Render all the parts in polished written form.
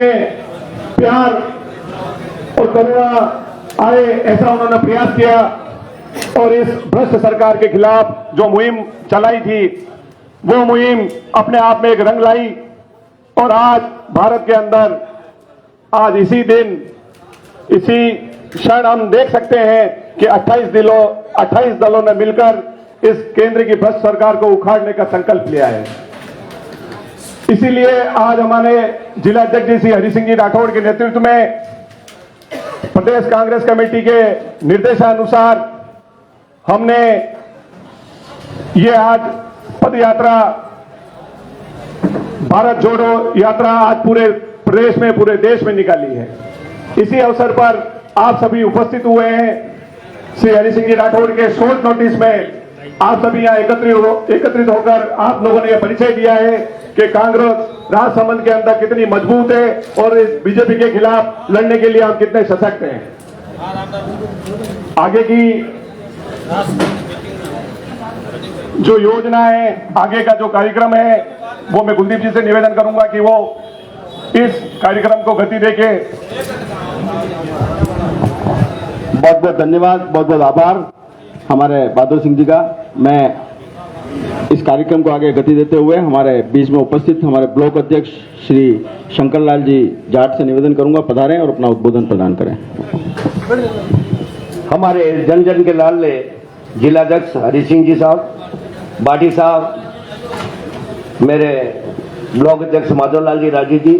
प्यार और करुणा आए, ऐसा उन्होंने प्रयास किया और इस भ्रष्ट सरकार के खिलाफ जो मुहिम चलाई थी वो मुहिम अपने आप में एक रंग लाई। और आज भारत के अंदर आज इसी दिन इसी क्षण हम देख सकते हैं कि 28 दलों ने मिलकर इस केंद्र की भ्रष्ट सरकार को उखाड़ने का संकल्प लिया है। इसीलिए आज हमारे जिला अध्यक्ष श्री हरि सिंह जी राठौड़ के नेतृत्व में प्रदेश कांग्रेस कमेटी के निर्देशानुसार हमने ये आज पद यात्रा, भारत जोड़ो यात्रा आज पूरे प्रदेश में, पूरे देश में निकाली है। इसी अवसर पर आप सभी उपस्थित हुए हैं। श्री हरि सिंह जी राठौड़ के शॉर्ट नोटिस में आप सभी यहाँ एकत्रित होकर आप लोगों ने यह परिचय दिया है कि कांग्रेस राजसमंद के अंदर कितनी मजबूत है और इस बीजेपी के खिलाफ लड़ने के लिए हम कितने सशक्त हैं। आगे की जो योजना है, आगे का जो कार्यक्रम है, वो मैं कुलदीप जी से निवेदन करूंगा कि वो इस कार्यक्रम को गति देके। बहुत बहुत धन्यवाद, बहुत बहुत आभार हमारे बहादुर सिंह जी का। मैं इस कार्यक्रम को आगे गति देते हुए हमारे बीच में उपस्थित हमारे ब्लॉक अध्यक्ष श्री शंकरलाल जी जाट से निवेदन करूंगा, पधारें और अपना उद्बोधन प्रदान करें। हमारे जन जन के लाडले जिलाध्यक्ष हरि सिंह जी साहब, बाटी साहब, मेरे ब्लॉक अध्यक्ष माधवलाल जी राजी जी,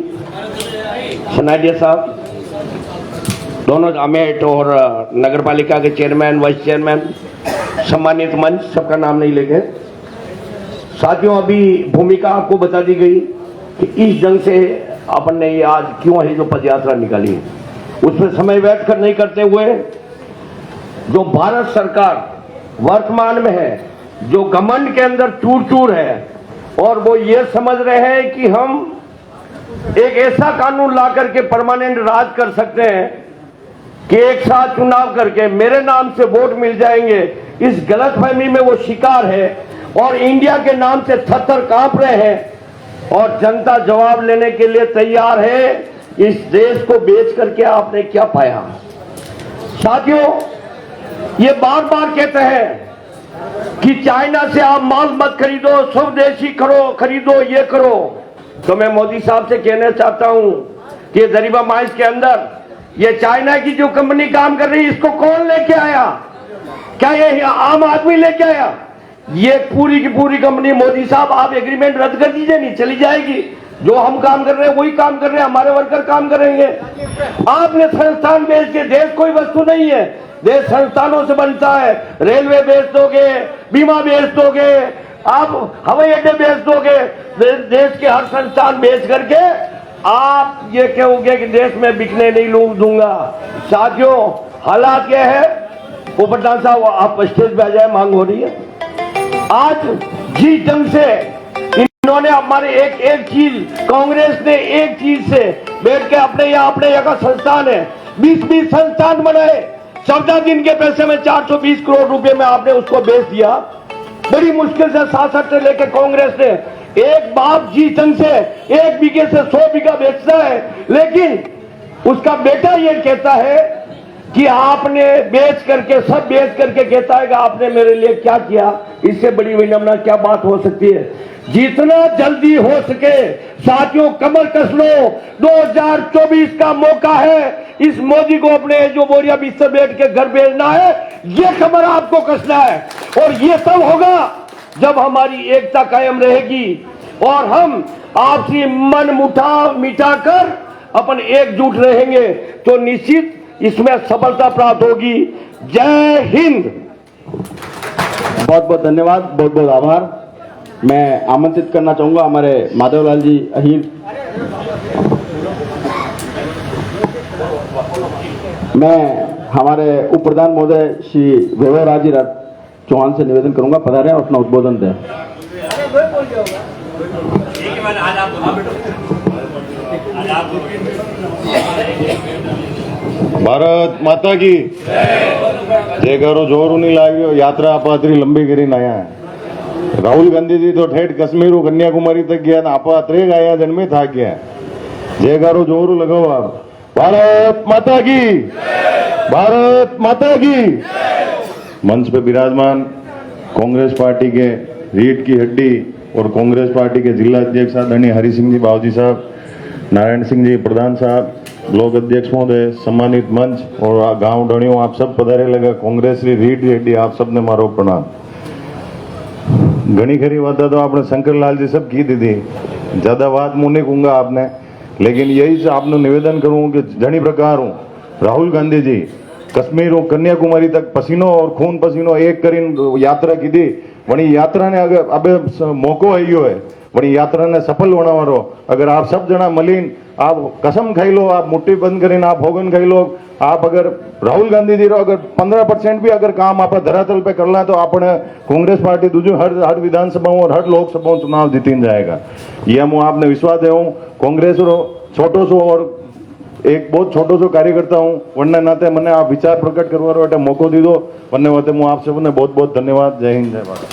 सनाडिया साहब, दोनों अमेठ और नगर पालिका के चेयरमैन, वाइस चेयरमैन, सम्मानित मंच, सबका नाम नहीं लेंगे। साथियों, अभी भूमिका आपको बता दी गई कि इस ढंग से अपन ने ये आज क्यों है जो पदयात्रा निकाली है। उसमें समय व्यर्थ कर नहीं करते हुए, जो भारत सरकार वर्तमान में है, जो घमंड के अंदर चूर चूर है और वो ये समझ रहे हैं कि हम एक ऐसा कानून ला करके परमानेंट राज कर सकते हैं कि एक साथ चुनाव करके मेरे नाम से वोट मिल जाएंगे, इस गलतफहमी में वो शिकार है और इंडिया के नाम से थर-थर कांप रहे हैं और जनता जवाब लेने के लिए तैयार है। इस देश को बेच करके आपने क्या पाया? साथियों, ये बार बार कहते हैं कि चाइना से आप माल मत खरीदो, स्वदेशी खरीदो, ये करो। तो मैं मोदी साहब से कहना चाहता हूं कि दरिबा माइंस के अंदर ये चाइना की जो कंपनी काम कर रही है, इसको कौन लेके आया? क्या ये आम आदमी लेके आया? ये पूरी की पूरी कंपनी, मोदी साहब आप एग्रीमेंट रद्द कर दीजिए, नहीं चली जाएगी। जो हम काम कर रहे हैं वही काम कर रहे हैं, हमारे वर्कर काम करेंगे। आपने संस्थान बेच के, देश कोई वस्तु नहीं है, देश संस्थानों से बनता है। रेलवे बेच दोगे, बीमा बेच दोगे, आप हवाई अड्डे बेच दोगे, देश के हर संस्थान बेच करके आप ये कहोगे कि देश में बिकने नहीं दूंगा। साथियों, हालात क्या है? उपप्रधान साहब आप स्टेज पे आ जाए, मांग हो रही है। आज जिस ढंग से इन्होंने हमारे एक चीज, कांग्रेस ने एक चीज से बैठ के अपने यहाँ का संस्थान है, 20 संस्थान बनाए, 14 दिन के पैसे में 420 करोड़ रुपए में आपने उसको बेच दिया। बड़ी मुश्किल से 66 से लेकर कांग्रेस ने एक बाप जी ढंग से 1 बीघे से 100 बीघा बेचता है, लेकिन उसका बेटा ये कहता है कि आपने बेच करके, सब बेच करके कहता है कि आपने मेरे लिए क्या किया। इससे बड़ी विडंबना क्या बात हो सकती है? जितना जल्दी हो सके साथियों कमर कस लो, 2024 का मौका है। इस मोदी को अपने जो बोरिया बिस्तर बैठ के घर भेजना है, ये कमर आपको कसना है। और ये तब होगा जब हमारी एकता कायम रहेगी और हम आपसी मन मिटाकर अपन एकजुट रहेंगे, तो निश्चित इसमें सफलता प्राप्त होगी। जय हिंद। बहुत बहुत धन्यवाद, बहुत बहुत आभार। मैं आमंत्रित करना चाहूंगा हमारे माधवलाल जी अहीर। मैं हमारे उप प्रधान महोदय श्री वैभव राज जी चौहान से निवेदन करूंगा, पधारें और अपना उद्बोधन दें। भारत माता की जय करो। जोर नहीं लाग्यो, यात्रा पात्री लंबी करीने आया है। राहुल गांधी जी तो ठेठ कश्मीर कन्याकुमारी तक गया, आप अत्रे आया जन्मे था गया। जयकारो जोरू लगाओ आप। भारत माता की, भारत माता की। मंच पे विराजमान कांग्रेस पार्टी के रीढ़ की हड्डी और कांग्रेस पार्टी के जिला अध्यक्ष आदरणीय हरि सिंह जी बावजी साहब, नारायण सिंह जी प्रधान साहब, ब्लॉक अध्यक्ष महोदय, सम्मानित मंच और गांव डणियों, आप सब पधारे लगा। कांग्रेस री रीढ़ की हड्डी आप सबने मारो प्रणाम। घनी खरी बात तो आपने शंकरलाल जी सब की दीदी, ज्यादा बात मुंह नहीं कहूंगा आपने, लेकिन यही से आपने निवेदन करूं कि घनी प्रकार हूं राहुल गांधी जी कश्मीर और कन्याकुमारी तक पसीनो और खून पसीनो एक करीन यात्रा की थी। वही यात्रा ने अगर अब मौको आयो है, वही यात्रा ने सफल होना वारो। अगर आप सब जना मलिन आप कसम खाई लो, आप मुट्ठी बंद करीन आप भोगन खाई लो, आप अगर राहुल गांधी जी रो अगर 15% भी अगर काम आप धरातल पे करना तो आपने कांग्रेस पार्टी दूजू हर विधानसभाओं और हर लोकसभाओं चुनाव जीतीन जाएगा। ये हम आपने विश्वास है। कांग्रेस रो छोटो सो और एक बहुत छोटो सो कार्यकर्ता हूँ, वरना नाते मैंने आप विचार प्रकट करवा मौको दी दो, वरना वाते मैं आप सबने बहुत बहुत धन्यवाद। जय हिंद, जय भारत।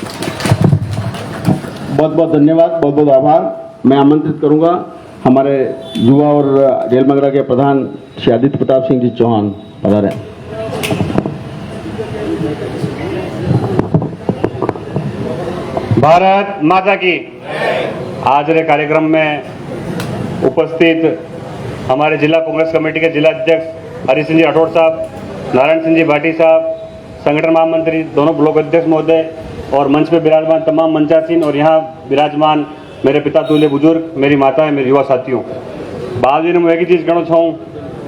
बहुत बहुत धन्यवाद, बहुत बहुत आभार। मैं आमंत्रित करूंगा हमारे युवा और रेलमंगरा के प्रधान श्री आदित्य प्रताप सिंह जी चौहान पधारे। भारत माता की। आज के कार्यक्रम में उपस्थित हमारे जिला कांग्रेस कमेटी के जिला अध्यक्ष हरि सिंह जी राठौड़ साहब, नारायण सिंह जी भाटी साहब, संगठन महामंत्री दोनों ब्लॉक अध्यक्ष महोदय और मंच पे विराजमान तमाम मंचासीन और यहाँ विराजमान मेरे पिता तुल्य बुजुर्ग, मेरी माता है, मेरे युवा साथियों, बाबू जी ने मैं एक चीज़ कहना चाहूँ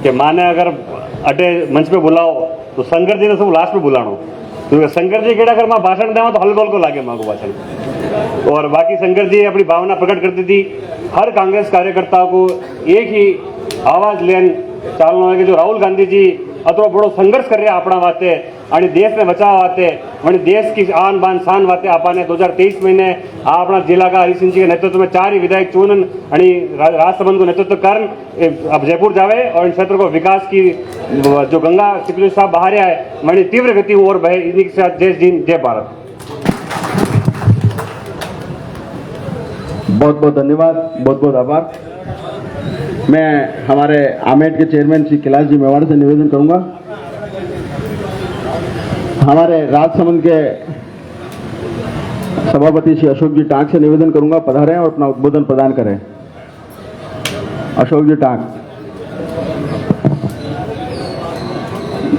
कि माने अगर अटे मंच पे बुलाओ तो शंकर जी ने सब लास्ट पे बुलानो, क्योंकि शंकर जी केड़ा अगर मैं भाषण देवा तो हल्कोल को लागे माँ को भाषण। और बाकी शंकर जी अपनी भावना प्रकट करती थी, हर कांग्रेस कार्यकर्ता को एक ही आवाज लेन चालना है कि जो राहुल गांधी जी अतो बड़ो संघर्ष कर रहे अपना वास्ते आणि देश ने बचाव वास्ते वही देश की आन बान शान वास्ते आपने 2023 महीने अपना जिला का हरि सिंह जी के नेतृत्व में 4 ही विधायक चुनन आणि राजसमंद को नेतृत्व कर अब जयपुर जावे और इन क्षेत्र को विकास की जो गंगा सिपली साहब बाहर है वही तीव्र गति और बहे। इन्हीं के साथ जय हिंद, जय भारत। बहुत बहुत धन्यवाद, बहुत बहुत आभार। मैं हमारे आमेट के चेयरमैन श्री कैलाश जी मेवाड़ से निवेदन करूंगा, हमारे राजसमंद के सभापति श्री अशोक जी टांक से निवेदन करूंगा पधारें और अपना उद्बोधन प्रदान करें। अशोक जी टांक।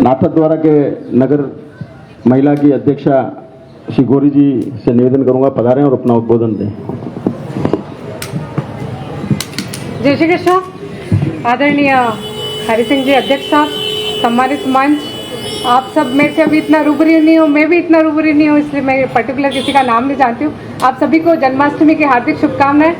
नाथद्वारा के नगर महिला की अध्यक्षा श्री गौरी जी से निवेदन करूंगा पधारें और अपना उद्बोधन दें। जय श्री कृष्ण। आदरणीय हरि सिंह जी अध्यक्ष साहब, सम्मानित मंच, आप सब मेरे से अभी इतना रूबरू नहीं हो, मैं भी इतना रूबरू नहीं हूँ, इसलिए मैं पर्टिकुलर किसी का नाम नहीं जानती हूँ। आप सभी को जन्माष्टमी की हार्दिक शुभकामनाएं।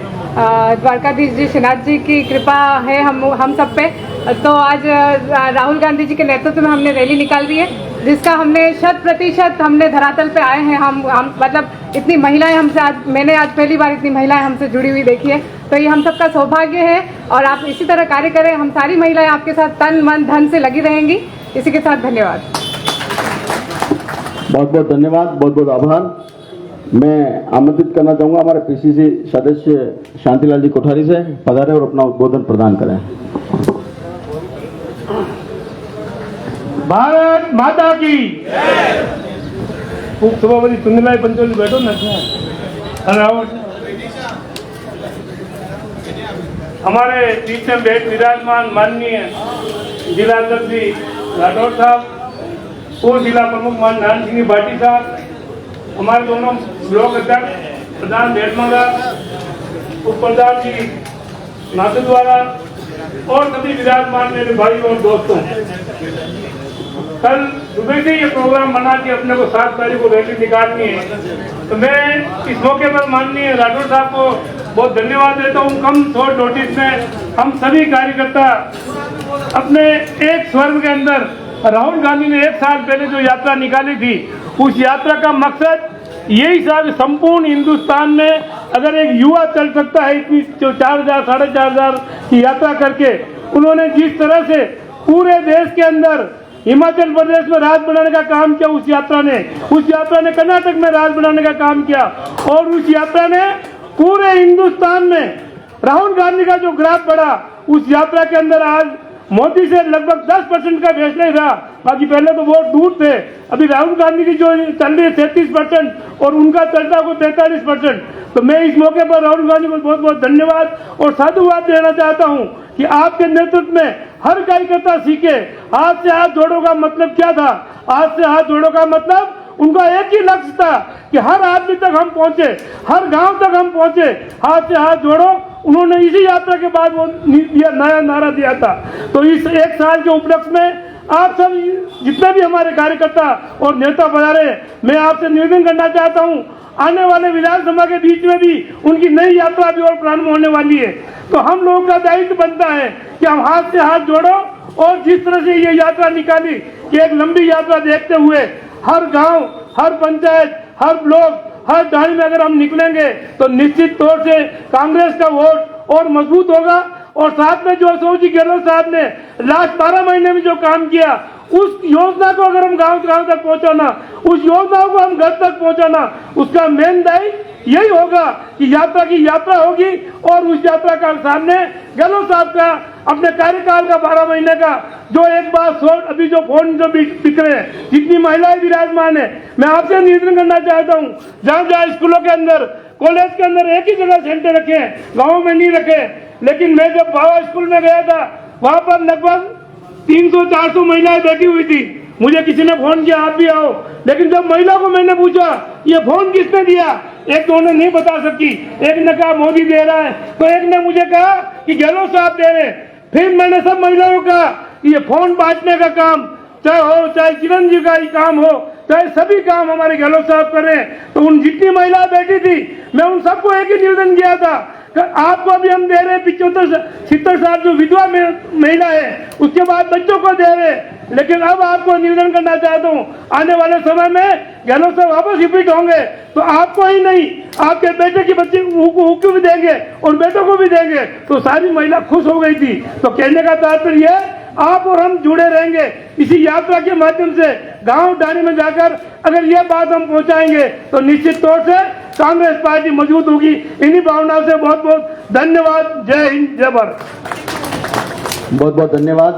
द्वारकाधीश जी श्रीनाथ जी की कृपा है हम सब पे। तो आज राहुल गांधी जी के नेतृत्व में हमने रैली निकाल दी है, जिसका हमने 100% हमने धरातल पे आए हैं। हम मतलब इतनी महिलाएं हमसे मैंने आज पहली बार इतनी महिलाएं हमसे जुड़ी हुई देखी है, तो ये हम सबका सौभाग्य है और आप इसी तरह कार्य करें। हम सारी महिलाएं आपके साथ तन मन धन से लगी रहेंगी। इसी के साथ धन्यवाद। बहुत बहुत धन्यवाद, बहुत बहुत आभार। मैं आमंत्रित करना चाहूंगा हमारे पीसीसी सदस्य शांतिलाल जी कोठारी से पधारें और अपना उद्बोधन प्रदान करें। भारत माता की। उपसभापति चुंदीलाल पंचोली बैठो ना। हमारे बीच में बैठ विराजमान माननीय जिला अध्यक्ष जी राठौड़ साहब और जिला प्रमुख मान नारायण सिंह भाटी साहब, हमारे दोनों ब्लॉक अध्यक्ष प्रधान रेलमंगरा, उप प्रधान जी नाथद्वारा और सभी विराजमान मेरे भाई और दोस्तों, कल सुबह से ये प्रोग्राम बना के अपने को 7 तारीख को रैली निकालनी है, तो मैं इस मौके पर माननीय राठौड़ साहब को बहुत धन्यवाद देता हूँ। कम शॉर्ट नोटिस में हम सभी कार्यकर्ता अपने एक स्वर्ग के अंदर राहुल गांधी ने 1 साल पहले जो यात्रा निकाली थी, उस यात्रा का मकसद यही था कि संपूर्ण हिंदुस्तान में अगर एक युवा चल सकता है इतनी 4,000 साढ़े 4,000 की यात्रा करके, उन्होंने जिस तरह से पूरे देश के अंदर हिमाचल प्रदेश में राज बनाने का काम किया, उस यात्रा ने कर्नाटक में राज बनाने का काम किया और उस यात्रा ने पूरे हिंदुस्तान में राहुल गांधी का जो ग्राफ बढ़ा, उस यात्रा के अंदर आज मोदी से लगभग 10% का बेच नहीं रहा। बाकी पहले तो वोट दूर थे, अभी राहुल गांधी की जो चल रही है 33% और उनका चलता को 43%। तो मैं इस मौके पर राहुल गांधी को बहुत बहुत धन्यवाद और साधुवाद देना चाहता हूं कि आपके नेतृत्व में हर कार्यकर्ता सीखे हाथ से हाथ जोड़ो का मतलब क्या था। हाथ से हाथ जोड़ो का मतलब उनका एक ही लक्ष्य था कि हर आदमी तक हम पहुंचे, हर गांव तक हम पहुंचे। हाथ से हाथ जोड़ो, उन्होंने इसी यात्रा के बाद वो नया नारा दिया था। तो इस एक साल के उपलक्ष्य में आप सब जितने भी हमारे कार्यकर्ता और नेता पधारे, मैं आपसे निवेदन करना चाहता हूं, आने वाले विधानसभा के बीच में भी उनकी नई यात्रा भी और प्रारंभ होने वाली है। तो हम लोगों का दायित्व बनता है कि हम हाथ से हाथ जोड़ो और जिस तरह से ये यात्रा निकाली कि एक लंबी यात्रा देखते हुए हर गांव, हर पंचायत, हर ब्लॉक, हर डाली में अगर हम निकलेंगे तो निश्चित तौर से कांग्रेस का वोट और मजबूत होगा। और साथ में जो अशोक जी गहलोत साहब ने लास्ट 12 महीने में जो काम किया, उस योजना को अगर हम गांव गांव तक पहुंचाना, उस योजना को हम घर तक पहुंचाना, उसका मेन दायित्व यही होगा कि यात्रा की यात्रा होगी और उस यात्रा का सामने गहलोत साहब का अपने कार्यकाल का 12 महीने का जो एक बार अभी जो फोन जो बिक रहे हैं, जितनी महिलाएं विराजमान है, मैं आपसे निवेदन करना चाहता हूँ, जहाँ जहाँ स्कूलों के अंदर, कॉलेज के अंदर एक ही जगह सेंटर रखे, गाँव में नहीं रखे। लेकिन मैं जब बाबा स्कूल में गया था, वहां पर लगभग 300-400 महिलाएं बैठी हुई थी। मुझे किसी ने फोन किया आप भी आओ, लेकिन जब महिला को मैंने पूछा ये फोन किसने दिया, एक तो उन्हें नहीं बता सकी, एक ने कहा मोदी दे रहा है, तो एक ने मुझे कहा कि गहलोत साहब दे रहे। फिर मैंने सब महिलाओं को कहा कि ये फोन बांटने का काम चाहे चिरंजीव का ही काम हो, चाहे सभी काम हमारे गहलोत साहब कर रहे हैं। तो उन जितनी महिलाएं बैठी थी, मैं उन सबको एक ही निवेदन किया था कि आपको अभी हम दे रहे 75-70 साल जो विधवा महिला है, उसके बाद बच्चों को दे रहे। लेकिन अब आपको निवेदन करना चाहता हूँ, आने वाले समय में गहलोत साहब वापस रिपीट होंगे तो आपको ही नहीं, आपके बेटे की बच्ची को भी देंगे और बेटों को भी देंगे। तो सारी महिला खुश हो गई थी। तो कहने का तात्पर्य आप और हम जुड़े रहेंगे इसी यात्रा के माध्यम से, गांव डाणी में जाकर अगर ये बात हम पहुंचाएंगे तो निश्चित तौर से कांग्रेस पार्टी मजबूत होगी। इन्हीं भावनाओं से बहुत बहुत धन्यवाद। जय हिंद, जय भारत। बहुत बहुत धन्यवाद।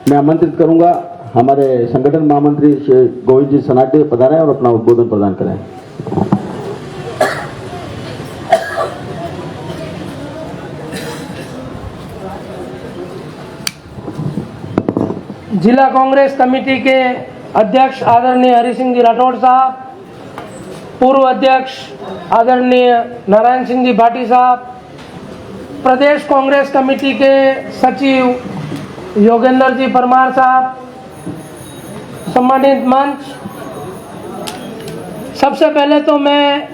मैं आमंत्रित करूंगा हमारे संगठन महामंत्री श्री गोविंद जी सनाटे पधारें और अपना उद्बोधन प्रदान करें। जिला कांग्रेस कमेटी के अध्यक्ष आदरणीय हरि सिंह जी राठौड़ साहब, पूर्व अध्यक्ष आदरणीय नारायण सिंह जी भाटी साहब, प्रदेश कांग्रेस कमेटी के सचिव योगेंद्र जी परमार साहब, सम्मानित मंच, सबसे पहले तो मैं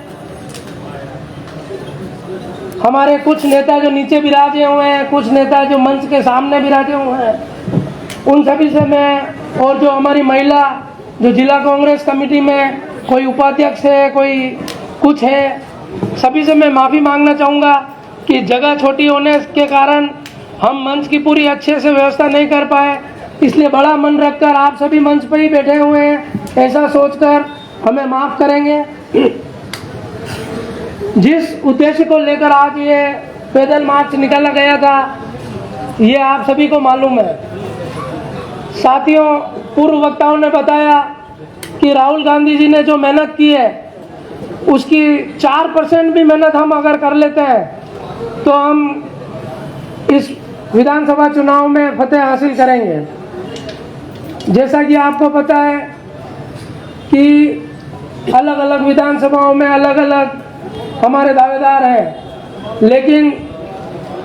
हमारे कुछ नेता जो नीचे विराजे हुए हैं, कुछ नेता जो मंच के सामने विराजे हुए हैं, उन सभी से मैं, और जो हमारी महिला जो जिला कांग्रेस कमेटी में कोई उपाध्यक्ष है, कोई कुछ है, सभी से मैं माफ़ी मांगना चाहूँगा कि जगह छोटी होने के कारण हम मंच की पूरी अच्छे से व्यवस्था नहीं कर पाए। इसलिए बड़ा मन रखकर आप सभी मंच पर ही बैठे हुए हैं, ऐसा सोचकर हमें माफ़ करेंगे। जिस उद्देश्य को लेकर आज ये पैदल मार्च निकाला गया था, ये आप सभी को मालूम है। साथियों, पूर्व वक्ताओं ने बताया कि राहुल गांधी जी ने जो मेहनत की है, उसकी 4% भी मेहनत हम अगर कर लेते हैं तो हम इस विधानसभा चुनाव में फतेह हासिल करेंगे। जैसा कि आपको पता है कि अलग अलग विधानसभाओं में अलग अलग हमारे दावेदार हैं, लेकिन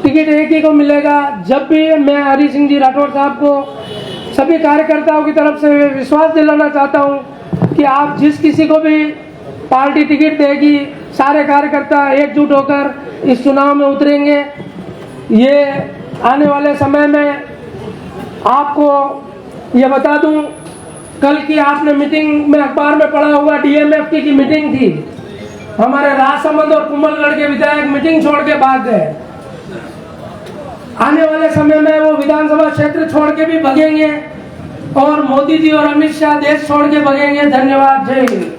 टिकट एक ही को मिलेगा। जब भी मैं हरि सिंह जी राठौड़ साहब को, सभी कार्यकर्ताओं की तरफ से विश्वास दिलाना चाहता हूं कि आप जिस किसी को भी पार्टी टिकट देगी, सारे कार्यकर्ता एकजुट होकर इस चुनाव में उतरेंगे। ये आने वाले समय में आपको ये बता दूं, कल की आपने मीटिंग में अखबार में पढ़ा होगा, डीएमएफ की मिटिंग थी। हमारे राजसमंद और कुंभलगढ़ के विधायक मीटिंग छोड़ के भाग गए। आने वाले समय में वो विधानसभा क्षेत्र छोड़ के भी भगेंगे और मोदी जी और अमित शाह देश छोड़ के भगेंगे। धन्यवाद। जय हिंद।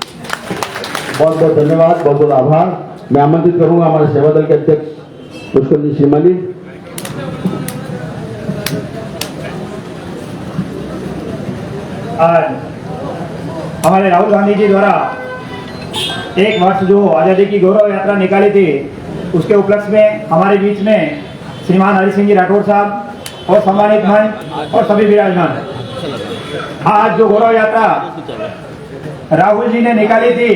बहुत बहुत धन्यवाद, बहुत बहुत आभार। मैं आमंत्रित करूंगा हमारे सेवा दल के अध्यक्ष पुष्कर जी श्रीमाली। आज हमारे राहुल गांधी जी द्वारा 1 वर्ष जो आज़ादी की गौरव यात्रा निकाली थी, उसके उपलक्ष्य में हमारे बीच में श्रीमान हरि सिंह जी राठौर साहब और सम्मानित मंच और सभी विराजमान। आज जो गौरव यात्रा राहुल जी ने निकाली थी,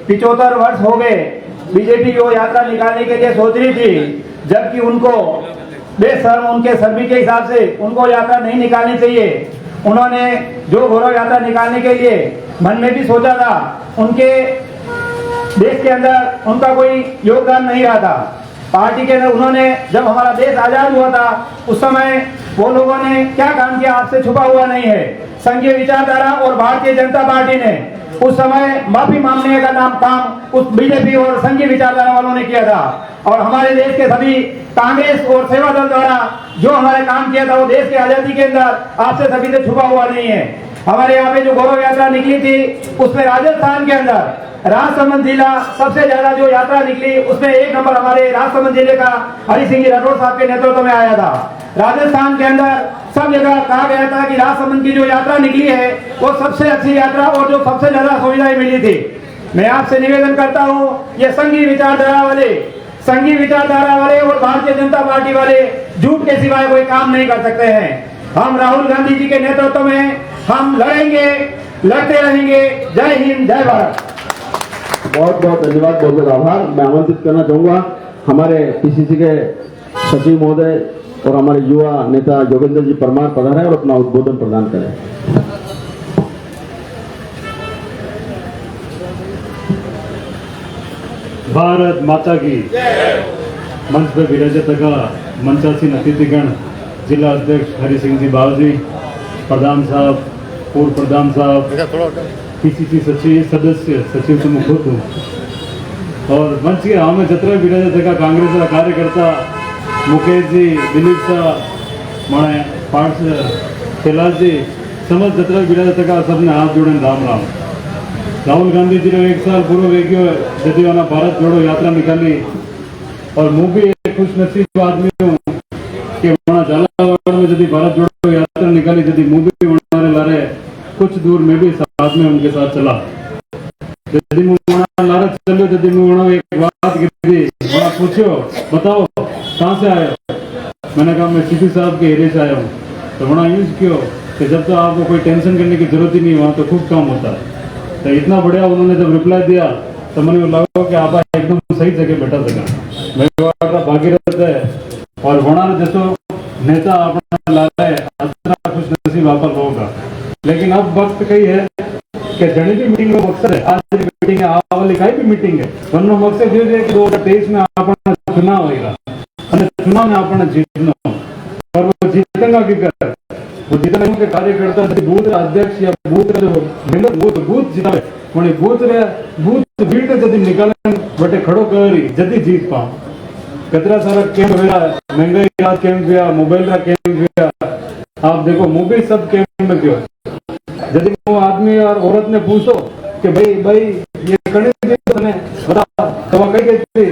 75 वर्ष हो गए बीजेपी वो यात्रा निकालने के लिए सोच रही थी, जबकि उनको बेशर्म उनके सर्वी के हिसाब से उनको यात्रा नहीं निकालनी चाहिए। उन्होंने जो गौरव यात्रा निकालने के लिए मन में भी सोचा था, उनके देश के अंदर उनका कोई योगदान नहीं रहा था। पार्टी के अंदर उन्होंने जब हमारा देश आजाद हुआ था, उस समय वो लोगों ने क्या काम किया आपसे छुपा हुआ नहीं है। संघीय विचारधारा और भारतीय जनता पार्टी ने उस समय माफी मांगने का काम उस बीजेपी और संघीय विचारधारा वालों ने किया था। और हमारे देश के सभी कांग्रेस और सेवा दल द्वारा जो हमारे काम किया था, वो देश की आजादी के अंदर आपसे सभी से छुपा हुआ नहीं है। हमारे यहाँ पे जो गौरव यात्रा निकली थी, उसमें राजस्थान के अंदर राजसमंद जिला सबसे ज्यादा जो यात्रा निकली, उसमें 1 नंबर हमारे राजसमंद जिले का हरि सिंह जी राठौर साहब के नेतृत्व में आया था। राजस्थान के अंदर सब जगह कहा गया था कि राजसमंद की जो यात्रा निकली है, वो सबसे अच्छी यात्रा और जो सबसे ज्यादा सुविधाएं मिली थी। मैं आपसे निवेदन करता हूँ, ये संघीय विचारधारा वाले और भारतीय जनता पार्टी वाले झूठ के सिवाय कोई काम नहीं कर सकते हैं। हम राहुल गांधी जी के नेतृत्व में हम लड़ेंगे, लड़ते रहेंगे। जय हिंद, जय भारत। बहुत बहुत धन्यवाद, बहुत बहुत आभार। मैं आमंत्रित करना चाहूंगा हमारे पीसीसी के सचिव महोदय और हमारे युवा नेता योगेंद्र जी परमार पधारें और अपना उद्बोधन प्रदान करें। भारत माता की मंच पर विराजत का मंचासीन अतिथिगण, जिला अध्यक्ष हरि सिंह जी बावजी, प्रधान साहब, पूर्व प्रधान साहब, पीसीसी सचिव सदस्य सचिव तो मैं खुद हूँ, और मंच के हमें जत्र विराजत का कांग्रेस का कार्यकर्ता मुकेश जी, दिलीप साहब, माने पार्थ कैलाश जी, समझ जत्र विराजत का सबने हाथ जोड़े राम राम। राहुल गांधी जी ने 1 साल पूर्व वेग्यो जदि भारत जोड़ो यात्रा निकाली, और मैं भी एक खुशनसीब आदमी हूँ कि झालावाड़ में यदि भारत जोड़ो यात्रा निकाली, यदि मैं भी हमारे लारे कुछ दूर में भी साथ में उनके साथ चला। यदि मैं लारे चलो, यदि मैं एक बात की पूछो, बताओ कहाँ से आए हो? मैंने कहा मैं सीपी साहब के एरिया से आया हूँ। तो बड़ा यूज क्यों कि जब तो आपको कोई टेंशन करने की जरूरत ही नहीं, वहाँ तो खूब काम होता है। तो इतना बढ़िया उन्होंने जब रिप्लाई दिया तो मैंने लगा कि आप एकदम सही जगह बैठा सका। मैं भागीरथ है और वहाँ जैसो नेता अपना ला रहा है, इतना खुश नसीब आप होगा। लेकिन अब वक्त कही है कि जनी भी मीटिंग में मकसद है, आज की मीटिंग है, आ वाली कई भी मीटिंग है, वरना मकसद ये है कि 2023 में अपना चुनाव होगा, चुनाव में अपना जीतना, और वो जीतेगा की कर वो जितने के कार्यकर्ता बूथ अध्यक्ष या बूथ जो बूथ जीता बूथ भीड़ के जदि निकाले बटे खड़ो करी जदि जीत पाओ। कतरा सारा कैंप हुआ, महंगाई का कैंप हुआ, मोबाइल का कैंप हुआ, आप देखो मोबाइल सब कैंप में क्यों। यदि वो आदमी और औरत ने पूछो कि भाई ये कड़ी बता तो कही कहती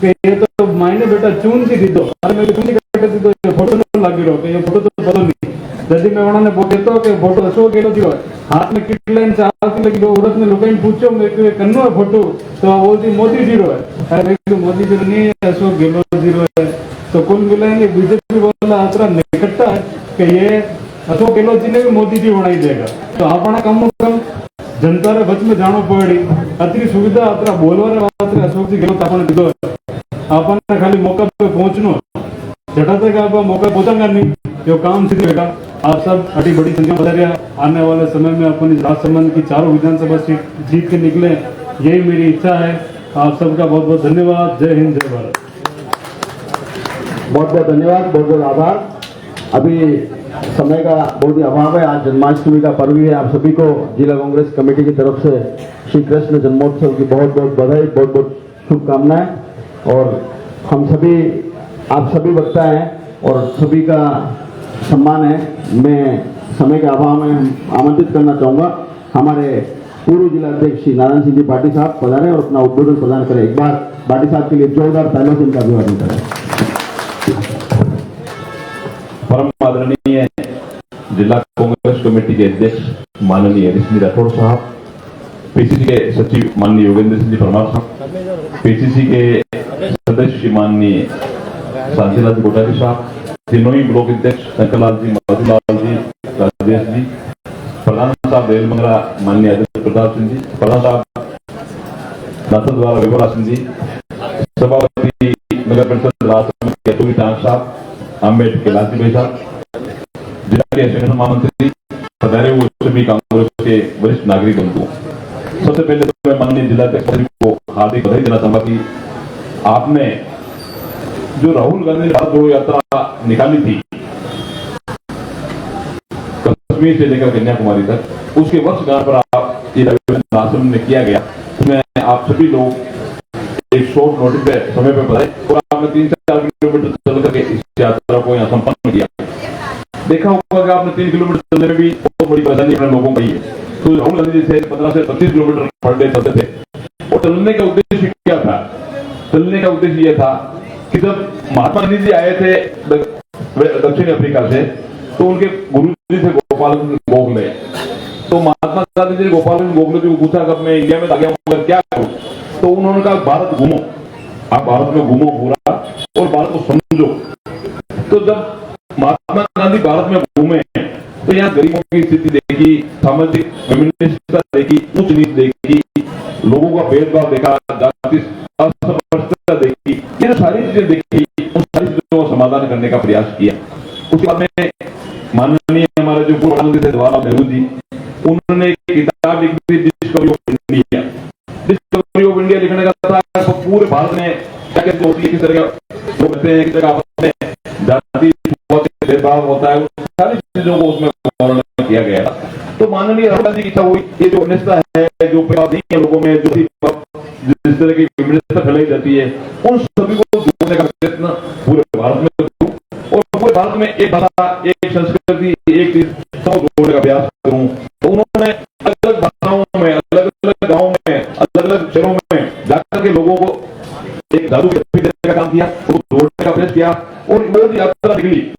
कि ये तो मायने बेटा चून सी दी दो, अरे मैं चून दी दो, ये फोटो नहीं लगी रहो, ये फोटो तो पता नहीं। यदि मैं उन्होंने कहता कि फोटो 100 किलो जो हाथ में किट लाइन चाहती लगी, औरत ने लोग पूछो मैं कन्नो है फोटो, तो बोलती मोदी जीरो है। अरे भाई मोदी जीरो नहीं है, 100 किलो जीरो है। तो कुल मिलाएंगे बीजेपी वाला आतरा निकटता है कि ये 100 किलो जी ने भी मोदी जी बनाई देगा। तो अपना कम जनता रे बच में जानो पड़ी, अतरी सुविधा अतरा बोलवा रे 100 किलो आपने दीदो, आपने खाली मौका पे पहुंचनो, जटा तक आप मौका पहुंचांगा नहीं, जो काम सीधे होगा। आप सब अटी बड़ी संख्या में बता, आने वाले समय में अपनी राजसमंद की 4 विधानसभा सीट जीत के निकले, यही मेरी इच्छा है। आप सबका बहुत बहुत धन्यवाद। जय हिंद, जय भारत। बहुत बहुत धन्यवाद, बहुत बहुत आभार। अभी समय का बहुत ही अभाव है, आज जन्माष्टमी का पर्व है। आप सभी को जिला कांग्रेस कमेटी की तरफ से श्री कृष्ण जन्मोत्सव की बहुत बहुत बधाई, बहुत बहुत शुभकामनाएं। और हम सभी, आप सभी वक्ता हैं और सभी का सम्मान है। मैं समय के अभाव में आमंत्रित करना चाहूँगा हमारे पूर्व जिला अध्यक्ष श्री नारायण सिंह जी भाटी साहब पधारें और अपना उद्बोधन प्रदान करें। एक बार भाटी साहब के लिए जोरदार तालियों से इनका अभिवादन करें। आदरणीय जिला कांग्रेस कमेटी के अध्यक्ष माननीय हरीश सिंह राठौड़ साहब, पीसीसी के सचिव माननीय योगेंद्र सिंह जी परमार साहब, पीसीसी के सदस्य माननीय शांतिलाल कोठारी साहब, तीनों ही ब्लॉक अध्यक्ष शंकरलाल जी, मधुलाल जी, राजेश जी, प्रधान साहब रेल मंगला माननीय आदित्य प्रताप सिंह जी, प्रधान साहब दाता द्वारा विभोरा सिंह जी, सभापति नगर परिषद राष्ट्र केतुवी टांग साहब, अम्बेडकर लालजी भाई साहब, जिला के संगठन महामंत्री, पधारे हुए सभी कांग्रेस के वरिष्ठ नागरिक बंधुओं, सबसे पहले तो मैं माननीय जिलाध्यक्ष को हार्दिक बधाई देना चाहूंगा कि आपने जो राहुल गांधी ने भारत जोड़ो यात्रा निकाली थी कश्मीर से लेकर कन्याकुमारी तक, उसके वर्षगांठ पर आप ये रविंद्र आश्रम में किया गया, उसमें आप सभी लोग एक शॉर्ट नोटिस पे समय पे बताए और आपने 3-4 किलोमीटर चल करके इस यात्रा को यहाँ संपन्न किया। देखा होगा कि आपने 3 किलोमीटर चलने में भी बहुत बड़ी परेशानी अपने लोगों को ही है। तो राहुल गांधी जी से 15 से 25 किलोमीटर पर डे चलते थे और चलने का उद्देश्य क्या था? चलने का उद्देश्य यह था कि जब महात्मा गांधी जी आए थे दक्षिण अफ्रीका से, तो उनके गुरु जी थे गोपाल गोखले, तो महात्मा गांधी जी ने गोपाल गोखले जी को पूछा कब मैं इंडिया में आ गया हूँ क्या करूं, तो उन्होंने कहा भारत घूमो, आप भारत में घूमो पूरा और भारत को समझो। तो जब महात्मा गांधी भारत में घूमे तो यहाँ गरीबों की स्थिति देखी, सामाजिक विभिन्नता देखी, उच्च नीच देखी, लोगों का भेदभाव देखा, जाति असमर्थता देखी, ये सारी चीजें देखी, उन सारी चीजों का समाधान करने का प्रयास किया। उसके बाद में माननीय हमारे जो पूर्व प्रधानमंत्री थे जवाहरलाल नेहरू जी, उन्होंने एक किताब लिखी थी discovery of India. Discovery of India लिखने का था तो पूरे भारत में क्या क्या होती है, किस तरह का लोग रहते हैं, किस तरह आपस में जाति भेदभाव होता है, सारी चीजों को उसमें वर्णन किया गया। तो माननीय राहुल गांधी की इच्छा हुई ये जो अनिश्चितता है, जो नहीं है लोगों में, जो जिस तरह की विभिन्नता फैलाई जाती है, उन सभी को जोड़ने का प्रयत्न पूरे भारत में करूं और पूरे भारत में एक भाषा, एक संस्कृति, एक चीज सब जोड़ने का प्रयास करूं। तो उन्होंने अलग अलग भाषाओं में, अलग अलग गाँव में, अलग अलग शहरों में जाकर के लोगों को एक दारू की देने का काम किया, उसको जोड़ने का प्रयास किया और वो यात्रा निकली।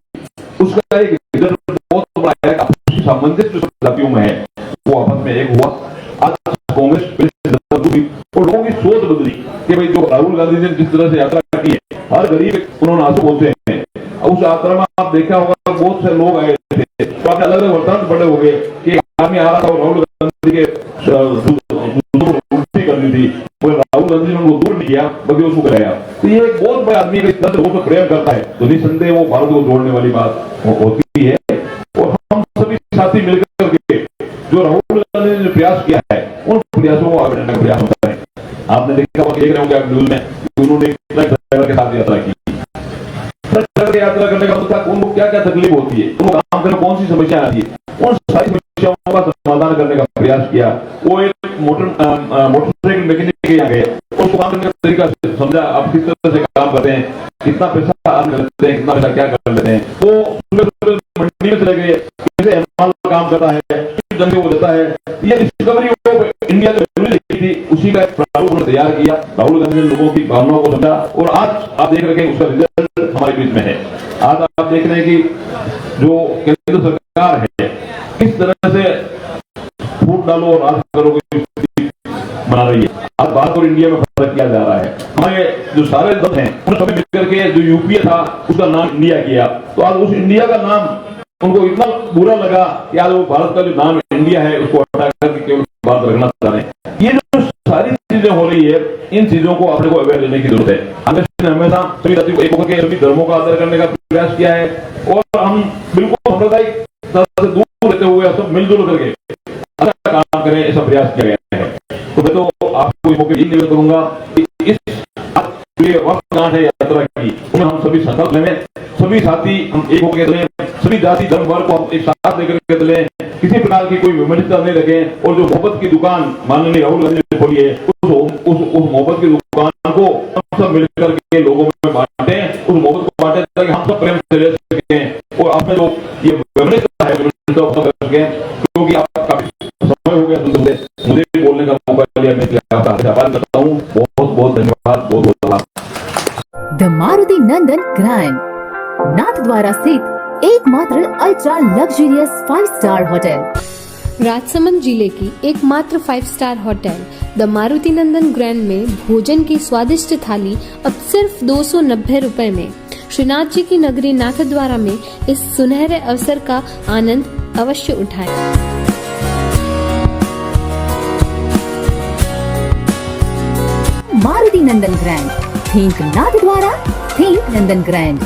उसका एक रिजल्ट बहुत बड़ा है, आपसी सामंजस्य जो जातियों में है वो आपस में एक हुआ। आज कांग्रेस और लोगों की सोच बदली कि भाई जो राहुल गांधी जी ने जिस तरह से यात्रा की है, हर गरीब उन्होंने आंसू बोलते हैं। उस यात्रा में आप देखा होगा बहुत से लोग आए थे, तो आपने अलग अलग वृत्तांत पड़े होंगे कि आदमी आ रहा था और राहुल गांधी के उल्टी करनी थी, राहुल गांधी ने उनको दूर नहीं किया बल्कि उसको कराया। तो ये एक बहुत बड़ा आदमी को प्रेम करता है, तो निसंदेह वो भारत को जोड़ने वाली बात होती है। और हम सभी साथी मिलकर के जो राहुल गांधी ने जो प्रयास किया है, उन प्रयासों को आगे बढ़ाने का प्रयास होता है। आपने देखा होगा, देख रहे होंगे आप न्यूज में, उन्होंने ट्रक ड्राइवर के साथ यात्रा की। ट्रक ड्राइवर यात्रा करने का मतलब उनको क्या क्या तकलीफ होती है, उनको काम करने कौन सी समस्या आती है, उन सारी समस्याओं का समाधान करने का प्रयास किया। वो एक मोटरसाइकिल मैकेनिक के यहाँ गए, उसको काम करने का तरीका समझा, आप किस तरह से काम करते हैं, कितना पैसा अर्न करते हैं, कितना पैसा क्या कर लेते हैं। तो मंडी में चले गए, कैसे माल काम करता है, किस ढंग से वो देता है, ये डिस्कवरी ऑफ इंडिया जो लिखी थी उसी का प्रारूप उन्होंने तैयार किया। राहुल गांधी ने लोगों की भावनाओं को समझा और आज आप देख रहे हैं उसका रिजल्ट हमारे बीच में है। आज आप देख रहे हैं कि जो केंद्र सरकार है किस तरह से फूट डालो और राज करो की स्थिति बना रही है। आज भारत और इंडिया में फर्क किया जा रहा है। हमारे जो सारे दल हैं उन्होंने सभी मिलकर के जो यूपीए था उसका नाम इंडिया किया, तो आज उस इंडिया का नाम उनको इतना बुरा लगा कि आज वो भारत का जो नाम इंडिया है उसको हटा करके केवल भारत रखना चाह रहे हैं। ये जो सारी चीजें हो रही है, इन चीजों को अपने को अवेयर लेने की जरूरत है। कांग्रेस ने हमेशा सभी जातियों को एक होकर के सभी धर्मों का आदर करने का प्रयास किया है और हम बिल्कुल सांप्रदायिक से दूर रहते हुए सब मिलजुल करके अच्छा काम करें, ऐसा प्रयास किया गया है। तो मैं तो आपको इस मौके निवेदन करूंगा कि इस वर्षगांठ है यात्रा की, उन्हें हम सभी संकल्प लें, सभी साथी हम एक होकर चलें, सभी जाति धर्म वर्ग को हम एक साथ लेकर के चलें, किसी प्रकार की कोई विमर्शता नहीं रखें और जो मोहब्बत की दुकान माननीय राहुल गांधी ने खोली है उस मोहब्बत की दुकान को हम सब मिलकर के लोगों में बांटें, उस मोहब्बत को बांटें ताकि हम सब प्रेम से रह सकें और आपने जो ये विमर्शता है कर सकें। क्योंकि आपका समय हो गया, मुझे बोलने का मौका दिया, मैं आभार करता हूँ। बहुत बहुत धन्यवाद, बहुत बहुत। द मारुति नंदन ग्रैंड नाथ द्वारा स्थित एकमात्र ultra luxurious 5 star hotel. Rajsamand जिले की एकमात्र 5 star hotel the Maruti Nandan grand में भोजन की स्वादिष्ट थाली अब सिर्फ 290 रुपए में। श्रीनाथ जी की नगरी नाथद्वारा में इस सुनहरे अवसर का आनंद अवश्य उठाएं। मारुति नंदन ग्रैंड, थिंक नाथद्वारा, थिंक नंदन ग्रैंड।